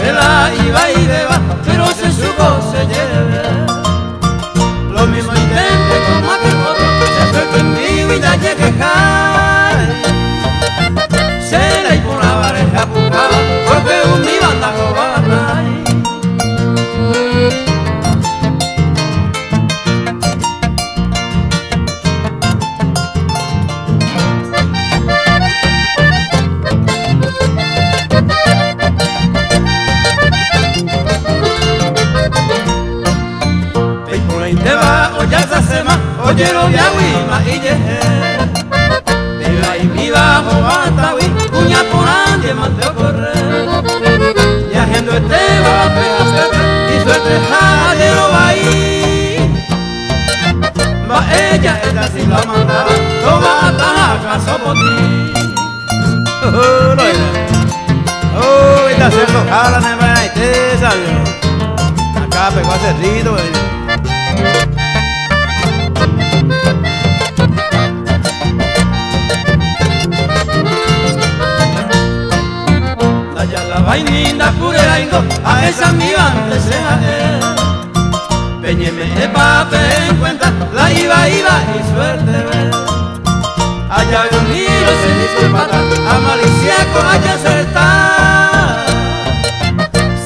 se la iba y beba, pero se supo se lleve. Lo mismo intenté como aquel otro, se fue conmigo y ya llegué cae. Se le hizo una pareja buscada, porque un mi banda cobata. Oye lo de agüima y yeje, de la y mi bajo batawi, cuña por ande manteo correr, y haciendo este va y suerte jade lo va ahí, va ella sin la mandada, lo va a tajar caso por ti. Oh, está haciendo jala, neva, y te salió, acá pegó a cerrito, vainita curaigo, a esa mi banda se peñeme de papel en cuenta, la iba y suerte ver. Allá un giro sin disculpata, a malicia con allá acertar.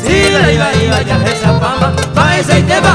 Si la iba ya esa fama, pa' esa y te va,